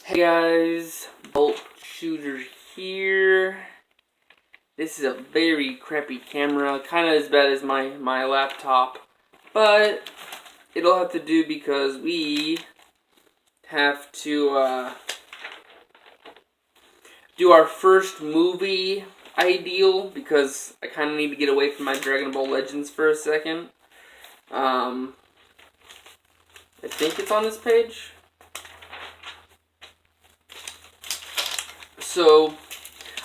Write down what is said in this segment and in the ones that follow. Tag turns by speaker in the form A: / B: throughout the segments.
A: Hey guys, Bolt Shooter here. This is a very crappy camera, kind of as bad as my laptop, but it'll have to do because we have to do our first movie ideal, because I kind of need to get away from my Dragon Ball Legends for a second. I think it's on this page. So,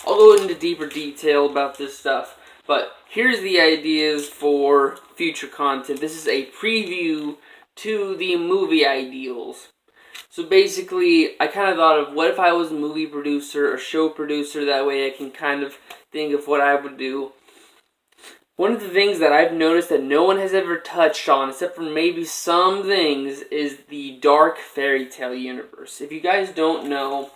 A: I'll go into deeper detail about this stuff, but here's the ideas for future content. This is a preview to the movie ideals. So basically, I kind of thought of what if I was a movie producer or show producer, that way I can kind of think of what I would do. One of the things that I've noticed that no one has ever touched on, except for maybe some things, is the dark fairy tale universe. If you guys don't know,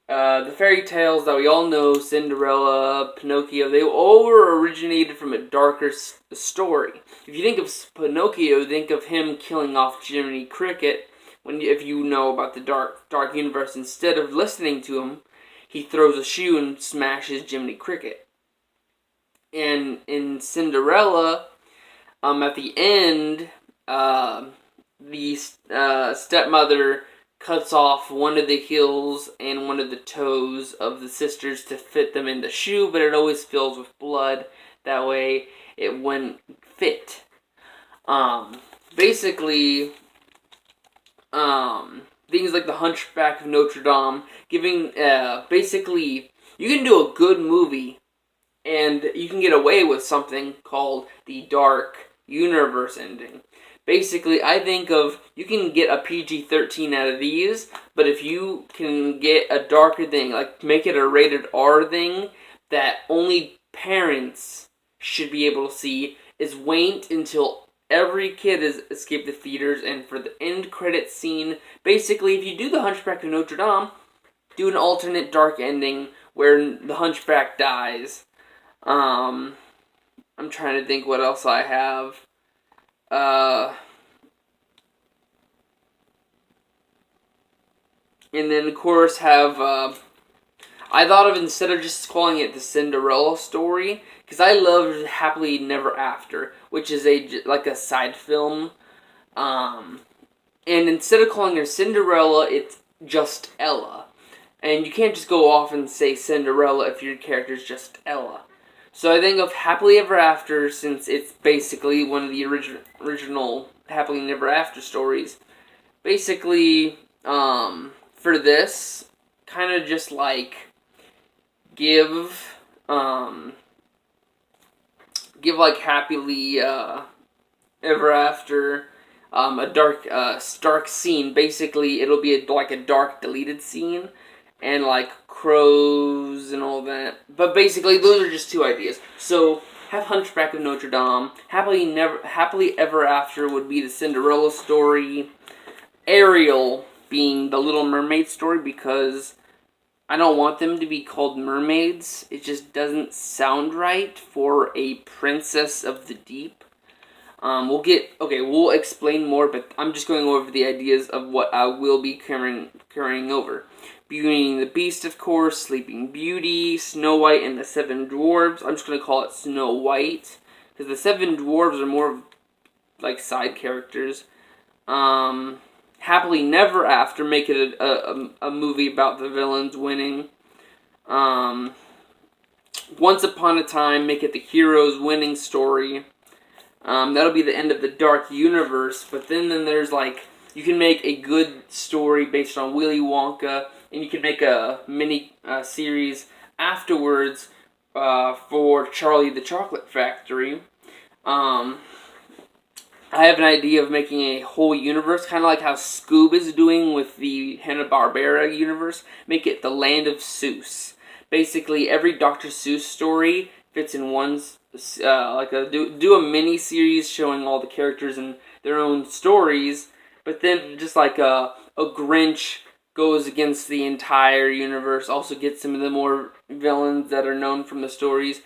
A: the fairy tales that we all know, Cinderella, Pinocchio, they all were originated from a darker story. If you think of Pinocchio, think of him killing off Jiminy Cricket. If you know about the dark universe, instead of listening to him, he throws a shoe and smashes Jiminy Cricket. And in Cinderella, at the end, the stepmother cuts off one of the heels and one of the toes of the sisters to fit them in the shoe, but it always fills with blood. That way, it wouldn't fit. Basically, things like the Hunchback of Notre Dame, basically, you can do a good movie, and you can get away with something called the Dark Universe ending. Basically, I think you can get a PG-13 out of these, but if you can get a darker thing, like make it a rated R thing that only parents should be able to see, is wait until every kid has escaped the theaters, and for the end credit scene, basically, if you do the Hunchback of Notre Dame, do an alternate dark ending where the Hunchback dies. I'm trying to think what else I have. And then, of course, I thought of, instead of just calling it the Cinderella story, because I loved Happily Never After, which is like a side film. And instead of calling her Cinderella, it's just Ella. And you can't just go off and say Cinderella if your character's just Ella. So I think of Happily Ever After, since it's basically one of the original Happily Never After stories. Basically, for this, kind of just like give like Happily Ever After a dark scene. Basically, it'll be like a dark deleted scene, and like crows and all that. But basically, those are just two ideas. So have Hunchback of Notre Dame. Happily Ever After would be the Cinderella story. Ariel being the Little Mermaid story, because I don't want them to be called mermaids. It just doesn't sound right for a princess of the deep. We'll explain more, but I'm just going over the ideas of what I will be carrying over. Beauty and the Beast, of course, Sleeping Beauty, Snow White and the Seven Dwarves. I'm just going to call it Snow White, because the Seven Dwarves are more of, like, side characters. Happily Never After, make it a movie about the villains winning. Once Upon a Time, make it the heroes winning story. That'll be the end of the Dark Universe, but then there's, like, you can make a good story based on Willy Wonka, and you can make a mini series afterwards for Charlie the Chocolate Factory. I have an idea of making a whole universe, kind of like how Scoob is doing with the Hanna-Barbera universe. Make it the Land of Seuss. Basically, every Dr. Seuss story fits in one, do a mini-series showing all the characters and their own stories, but then just like a Grinch goes against the entire universe, also gets some of the more villains that are known from the stories,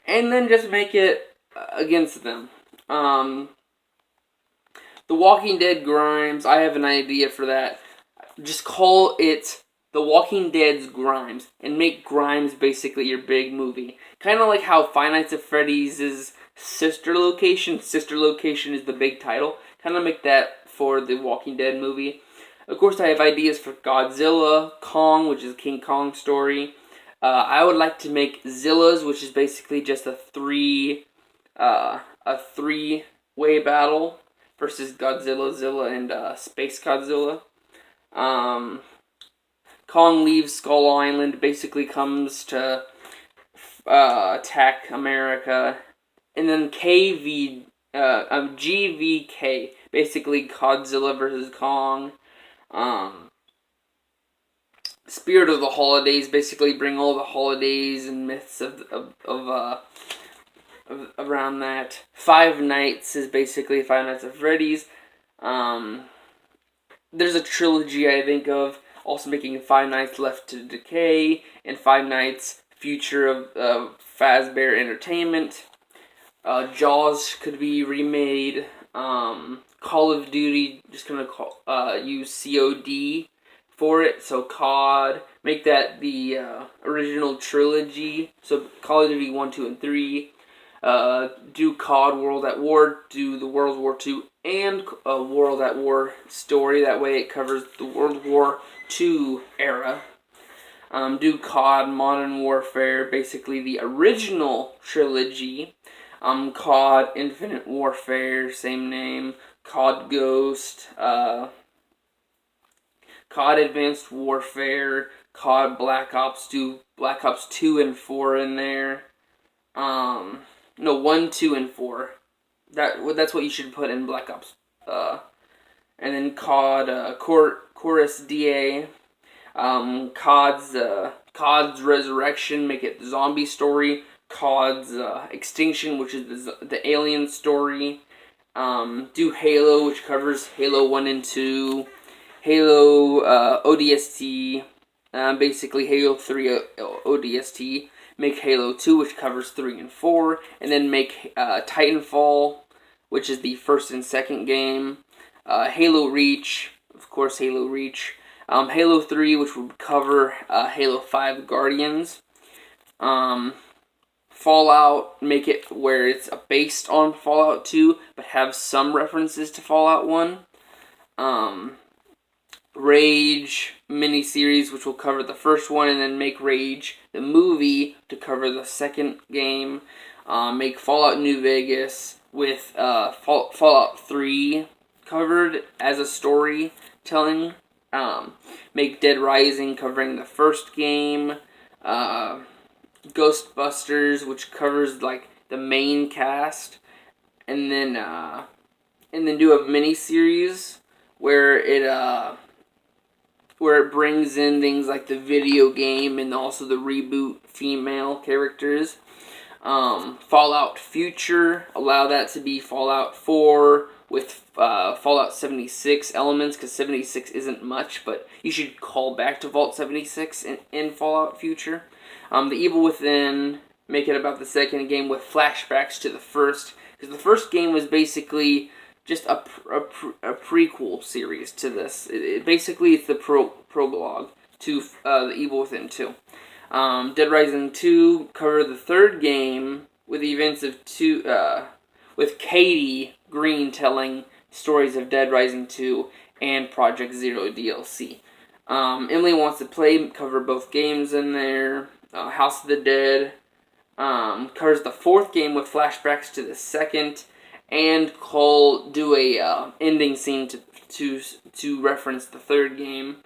A: and then just make it against them. The Walking Dead Grimes, I have an idea for that. Just call it The Walking Dead's Grimes and make Grimes basically your big movie. Kind of like how Five Nights at Freddy's' Sister Location is the big title. Kind of make that for the Walking Dead movie. Of course, I have ideas for Godzilla, Kong, which is a King Kong story. I would like to make Zilla's, which is basically just a three-way battle versus Godzilla, Zilla, and Space Godzilla. Kong leaves Skull Island, basically comes to attack America, and then GVK, basically Godzilla versus Kong. Spirit of the Holidays, basically bring all the holidays and myths of around that. Five Nights is basically Five Nights at Freddy's. There's a trilogy I think of, also making Five Nights Left to Decay, and Five Nights Future of Fazbear Entertainment. Jaws could be remade. Call of Duty, just gonna use COD for it, so COD. Make that the original trilogy, so Call of Duty 1, 2, and 3. Do COD World at War, do the World War II and World at War story, that way it covers the World War II era. Do COD Modern Warfare, basically the original trilogy. COD Infinite Warfare, same name. COD Ghost, COD Advanced Warfare, COD Black Ops 2, Black Ops 2 and 4 in there. No, 1, 2, and 4. That's what you should put in Black Ops. And then COD Chorus DA. COD's Resurrection, make it the zombie story. COD's Extinction, which is the alien story. Do Halo, which covers Halo 1 and 2. Halo ODST, basically Halo 3 ODST. Make Halo 2, which covers 3 and 4. And then make Titanfall, which is the first and second game. Halo Reach, of course Halo Reach. Halo 3, which would cover Halo 5 Guardians. Fallout, make it where it's based on Fallout 2, but have some references to Fallout 1. Rage miniseries, which will cover the first one, and then make Rage the movie to cover the second game. Make Fallout New Vegas with Fallout 3 covered as a storytelling. Make Dead Rising covering the first game. Ghostbusters, which covers like the main cast, and then do a mini series where it brings in things like the video game and also the reboot female characters. Fallout Future, allow that to be Fallout 4 with Fallout 76 elements, because 76 isn't much, but you should call back to Vault 76 in Fallout Future. The Evil Within, make it about the second game with flashbacks to the first, because the first game was basically just a prequel series to this. Basically, it's the prologue to The Evil Within 2. Dead Rising 2 cover the third game with the events of with Katie Green telling stories of Dead Rising 2 and Project Zero DLC. Emily Wants to Play, cover both games in there. House of the Dead covers the fourth game with flashbacks to the second, and do a ending scene to reference the third game.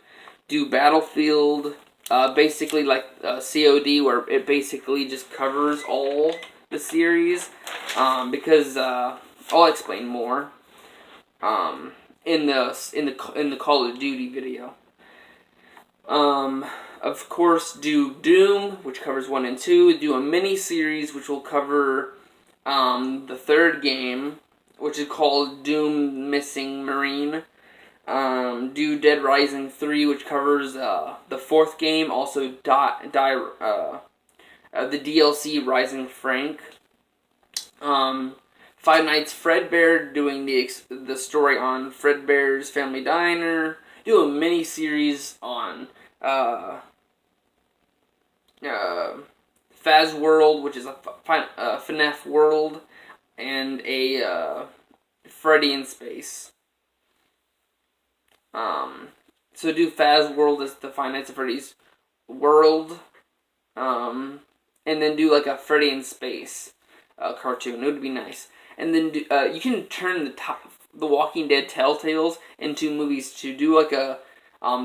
A: Do Battlefield, basically like COD, where it basically just covers all the series, because I'll explain more in the Call of Duty video. Of course, do Doom, which covers 1 and 2. Do a mini-series, which will cover the third game, which is called Doom Missing Marine. Do Dead Rising 3, which covers the fourth game. Also, the DLC Rising Frank. Five Nights Fredbear, doing the story on Fredbear's Family Diner. Do a mini-series on Faz World, which is a FNAF world, and a Freddy in Space. So do Faz World as the Five Nights at Freddy's world, and then do like a Freddy in Space cartoon. It would be nice. And then you can turn the Walking Dead Telltales into movies to do like the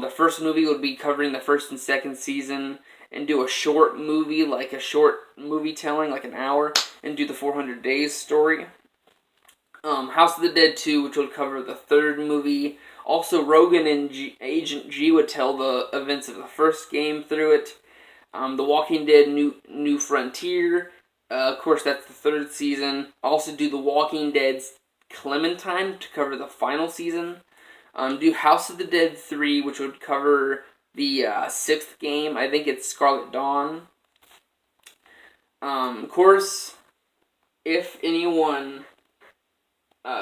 A: first movie would be covering the first and second season, and do a short movie, like a short movie telling, like an hour, and do the 400 Days story. House of the Dead 2, which would cover the third movie. Also, Rogan and Agent G would tell the events of the first game through it. The Walking Dead New Frontier, of course, that's the third season. Also do The Walking Dead's Clementine to cover the final season. Do House of the Dead 3, which would cover the sixth game. I think it's Scarlet Dawn. Of course, if anyone...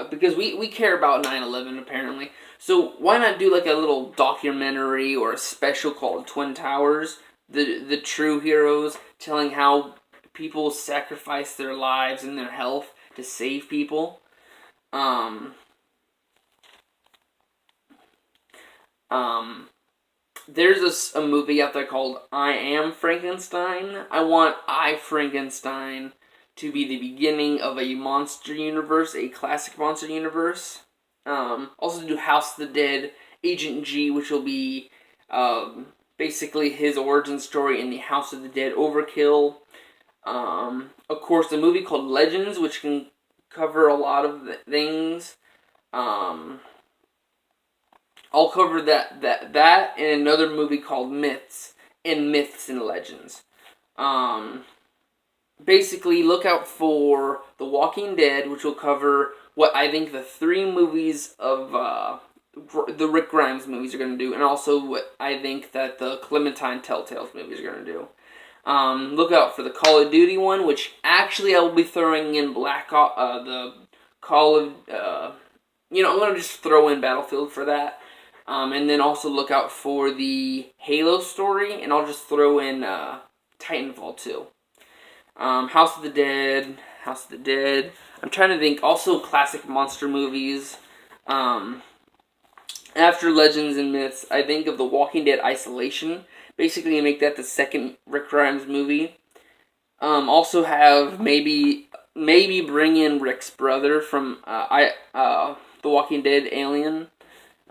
A: because we care about 9/11 apparently. So why not do like a little documentary or a special called Twin Towers, the true heroes, telling how people sacrifice their lives and their health to save people. There's a movie out there called I Am Frankenstein. I want I, Frankenstein, to be the beginning of a monster universe, a classic monster universe. Also do House of the Dead, Agent G, which will be basically his origin story in the House of the Dead Overkill. Of course, a movie called Legends, which can cover a lot of things. I'll cover that in another movie called Myths and Legends. Basically, look out for The Walking Dead, which will cover what I think the 3 movies of the Rick Grimes movies are going to do, and also what I think that the Clementine Telltales movies are going to do. Look out for the Call of Duty one, which actually I will be throwing in the Call of... I'm going to just throw in Battlefield for that. And then also look out for the Halo story, and I'll just throw in Titanfall 2. House of the Dead. I'm trying to think. Also, classic monster movies. After Legends and Myths, I think of The Walking Dead Isolation. Basically, make that the second Rick Grimes movie. Also have maybe bring in Rick's brother from The Walking Dead Alien.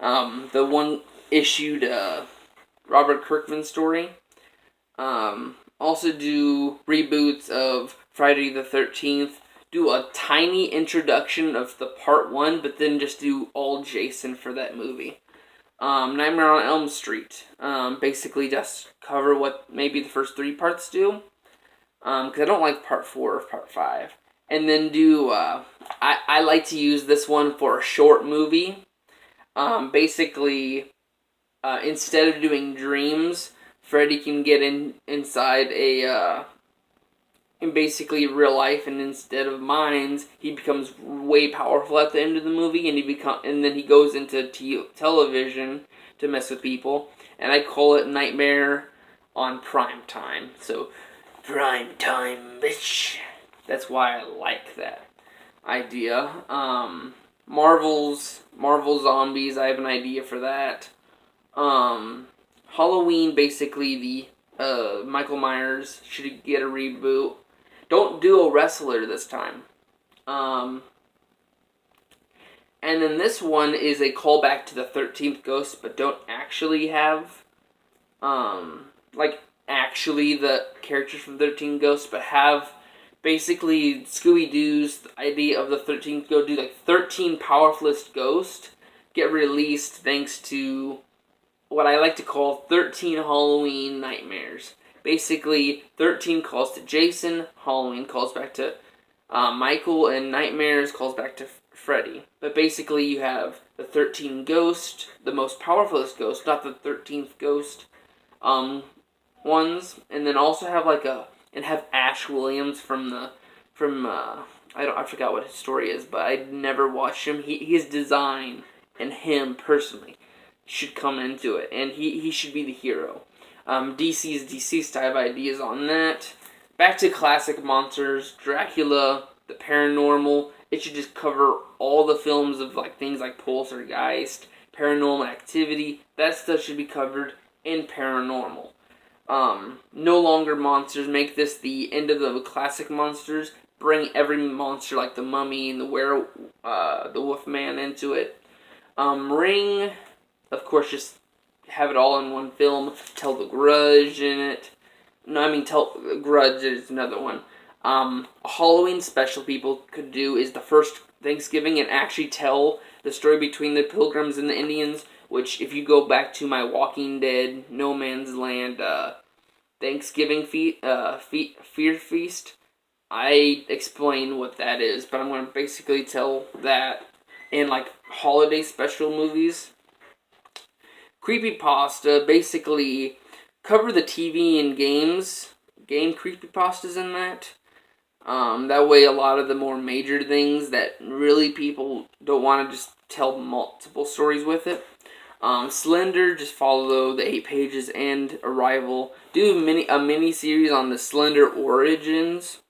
A: The one issued Robert Kirkman story. Also do reboots of Friday the 13th. Do a tiny introduction of the part 1, but then just do all Jason for that movie. Nightmare on Elm Street. Basically just cover what maybe the first 3 parts do. Because I don't like part 4 or part 5. And then do, I like to use this one for a short movie. Basically, instead of doing dreams, Freddy can get inside in basically real life, and instead of minds, he becomes way powerful at the end of the movie, and then he goes into television to mess with people, and I call it Nightmare on Prime Time. So, prime time, bitch. That's why I like that idea. Marvel Zombies, I have an idea for that. Halloween, basically the Michael Myers should get a reboot. Don't do a wrestler this time. And then this one is a callback to the 13th Ghost, but don't actually have, actually the characters from 13 Ghosts, but have basically Scooby-Doo's idea of the 13th Ghost, do 13 powerfulest ghosts get released thanks to what I like to call 13 Halloween nightmares. Basically, 13 calls to Jason, Halloween calls back to Michael, and Nightmares calls back to Freddy. But basically, you have the 13 Ghost, the most powerfulest ghost, not the 13th Ghost ones, and then also have have Ash Williams from I forgot what his story is, but I never watched him. His design and him personally should come into it, and he should be the hero. DC's deceased type ideas on that. Back to classic monsters, Dracula, the paranormal. It should just cover all the films of like things like Poltergeist, Paranormal Activity. That stuff should be covered in paranormal. No longer monsters. Make this the end of the classic monsters. Bring every monster like the Mummy and the Wolfman into it. Ring, of course, just have it all in one film. Tell the Grudge in it. No, I mean, Tell the Grudge is another one. A Halloween special people could do is the first Thanksgiving and actually tell the story between the Pilgrims and the Indians, which if you go back to my Walking Dead, No Man's Land, Thanksgiving Fear Feast, I explain what that is, but I'm going to basically tell that in like holiday special movies. Creepypasta, basically cover the TV and game creepypastas in that. That way a lot of the more major things that really people don't want to just tell multiple stories with it. Slender, just follow the 8 pages and Arrival. Do a mini series on the Slender origins.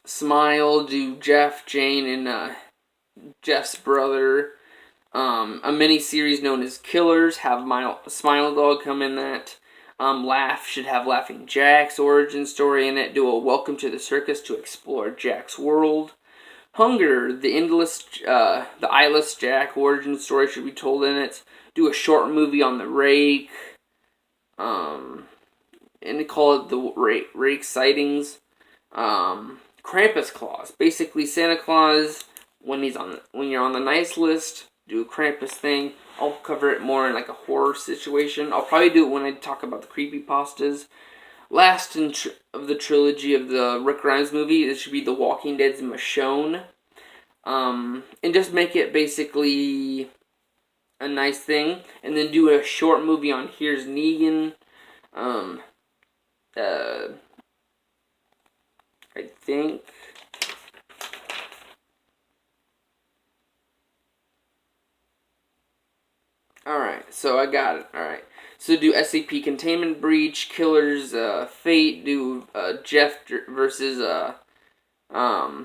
A: Smile, do Jeff, Jane, and Jeff's brother. A mini series known as Killers. Have Smile Dog come in that. Laugh should have Laughing Jack's origin story in it. Do a Welcome to the Circus to explore Jack's world. Hunger, the eyeless Jack origin story should be told in it. Do a short movie on the Rake. And they call it the Rake sightings. Krampus Claus, basically Santa Claus when you're on the nice list. Do a Krampus thing. I'll cover it more in like a horror situation. I'll probably do it when I talk about the creepypastas. Last of the trilogy of the Rick Grimes movie, it should be The Walking Dead's Michonne. And just make it basically a nice thing. And then do a short movie on Here's Negan. I think. Alright, so I got it. Alright. So do SCP Containment Breach, Killers, Fate, do Jeff versus,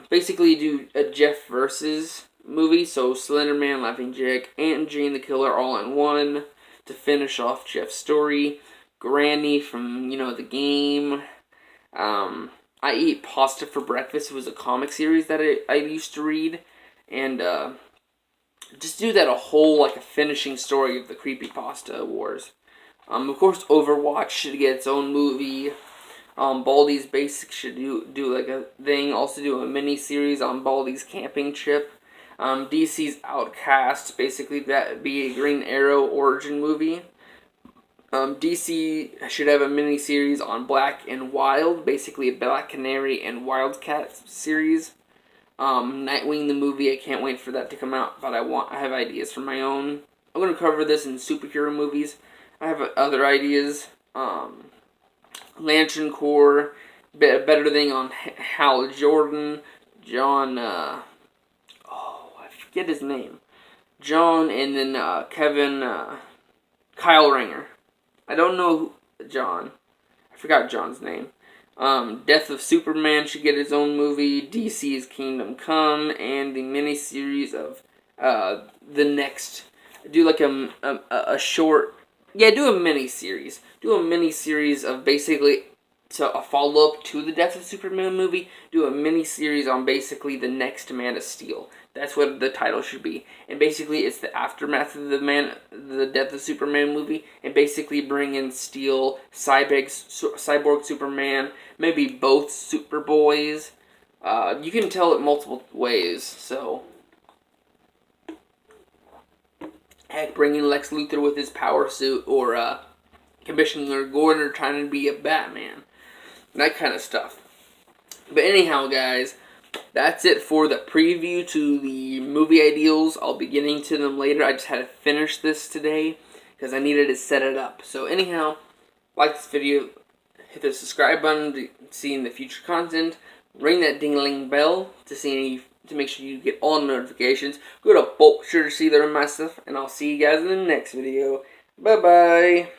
A: basically do a Jeff versus movie. So Slenderman, Laughing Jack, and Jane the Killer all in one to finish off Jeff's story. Granny from, the game. I Eat Pasta for Breakfast. It was a comic series that I used to read. And, just do that a whole, like, a finishing story of the Creepypasta Wars. Of course, Overwatch should get its own movie. Baldi's Basics should do like a thing. Also do a mini-series on Baldi's camping trip. DC's Outcast, basically that would be a Green Arrow origin movie. DC should have a mini-series on Black and Wild, basically a Black Canary and Wildcat series. Nightwing the movie, I can't wait for that to come out, but I have ideas for my own. I'm going to cover this in superhero movies. I have other ideas. Lantern Corps, better thing on Hal Jordan, John, I forget his name. John, and then Kevin, Kyle Rayner. I don't know John. I forgot John's name. Death of Superman should get its own movie. DC's Kingdom Come, and the miniseries of the next. Do like a short. Yeah, do a mini-series. Do a mini-series of basically a follow-up to the Death of Superman movie. Do a mini-series on basically the next Man of Steel. That's what the title should be. And basically it's the aftermath of the Death of Superman movie. And basically bring in Steel, Cyborg Superman, maybe both Superboys. You can tell it multiple ways, so... Heck, bringing Lex Luthor with his power suit, or Commissioner Gordon trying to be a Batman. That kind of stuff. But anyhow, guys, that's it for the preview to the movie ideals. I'll be getting to them later. I just had to finish this today because I needed to set it up. So anyhow, like this video, hit the subscribe button to see the future content. Ring that ding-a-ling bell to make sure you get all notifications. Go to Bulk Sure to see there and my stuff, and I'll see you guys in the next video. Bye-bye.